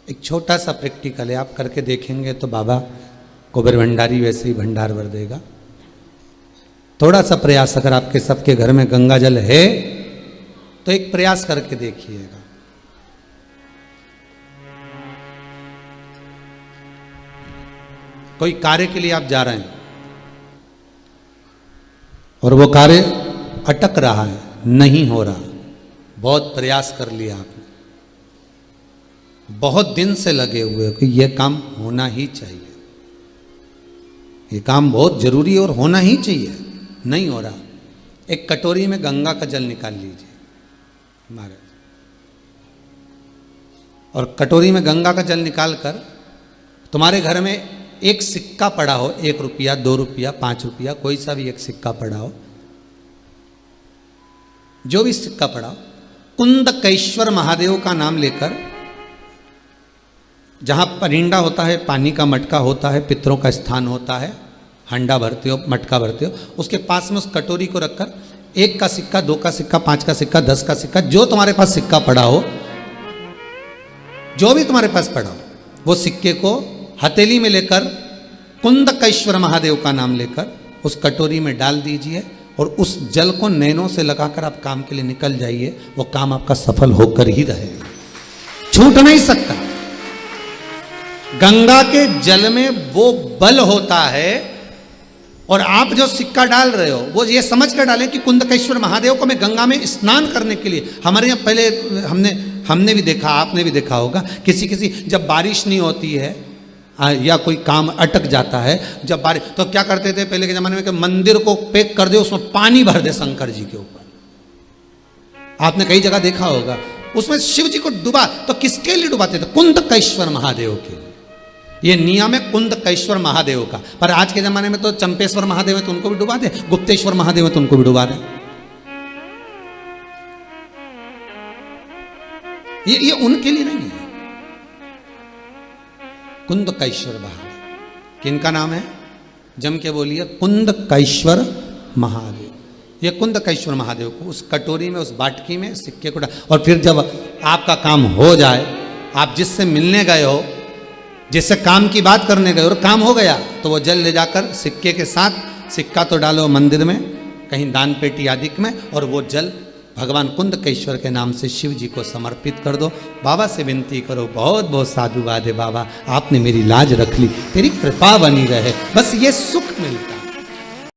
एक छोटा सा प्रैक्टिकल है, आप करके देखेंगे तो बाबा कुबेर भंडारी वैसे ही भंडार भर देगा। थोड़ा सा प्रयास, अगर आपके सबके घर में गंगा जल है तो एक प्रयास करके देखिएगा। कोई कार्य के लिए आप जा रहे हैं और वो कार्य अटक रहा है, नहीं हो रहा, बहुत प्रयास कर लिया आपने, बहुत दिन से लगे हुए हो कि यह काम होना ही चाहिए, ये काम बहुत जरूरी है और होना ही चाहिए, नहीं हो रहा। एक कटोरी में गंगा का जल निकाल लीजिए महाराज, और कटोरी में गंगा का जल निकालकर तुम्हारे घर में एक सिक्का पड़ा हो, 1 रुपया, 2 रुपया, 5 रुपया, कोई सा भी एक सिक्का पड़ा हो, जो भी सिक्का पड़ा हो, कुंदकेश्वर महादेव का नाम लेकर, जहां परिंडा होता है, पानी का मटका होता है, पितरों का स्थान होता है, हंडा भरते हो, मटका भरते हो, उसके पास में उस कटोरी को रखकर 1 का सिक्का, 2 का सिक्का, 5 का सिक्का, 10 का सिक्का, जो तुम्हारे पास सिक्का पड़ा हो, जो भी तुम्हारे पास पड़ा हो, वो सिक्के को हथेली में लेकर कुंदकेश्वर महादेव का नाम लेकर उस कटोरी में डाल दीजिए और उस जल को नैनों से लगाकर आप काम के लिए निकल जाइए। वो काम आपका सफल होकर ही रहेगा, छूट नहीं सकता। गंगा के जल में वो बल होता है, और आप जो सिक्का डाल रहे हो वो ये समझ कर डालें कि कुंदकेश्वर महादेव को मैं गंगा में स्नान करने के लिए, हमारे यहाँ पहले हमने भी देखा, आपने भी देखा होगा, किसी जब बारिश नहीं होती है या कोई काम अटक जाता है, जब बारिश, तो क्या करते थे पहले के जमाने में कि मंदिर को पैक कर दे, उसमें पानी भर दे शंकर जी के ऊपर। आपने कई जगह देखा होगा, उसमें शिव जी को डुबा, तो किसके लिए डुबाते थे? कुंदकेश्वर महादेव के लिए। ये नियम है कुंदकेश्वर महादेव का। पर आज के जमाने में तो चंपेश्वर महादेव है तो उनको भी डुबा दे, गुप्तेश्वर महादेव है तो उनको भी डुबा दे। ये उनके लिए नहीं है। कुंदकेश्वर महादेव किनका नाम है? जम के बोलिए, कुंदकेश्वर महादेव। ये कुंदकेश्वर महादेव को उस कटोरी में, उस बाटकी में सिक्के को डाल, और फिर जब आपका काम हो जाए, आप जिससे मिलने गए हो, जिससे काम की बात करने गए और काम हो गया, तो वो जल ले जाकर सिक्के के साथ, सिक्का तो डालो मंदिर में, कहीं दान पेटी आदि में, और वो जल भगवान कुंदकेश्वर के नाम से शिव जी को समर्पित कर दो। बाबा से विनती करो, बहुत बहुत साधुवाद है बाबा, आपने मेरी लाज रख ली, तेरी कृपा बनी रहे, बस ये सुख मिलता है।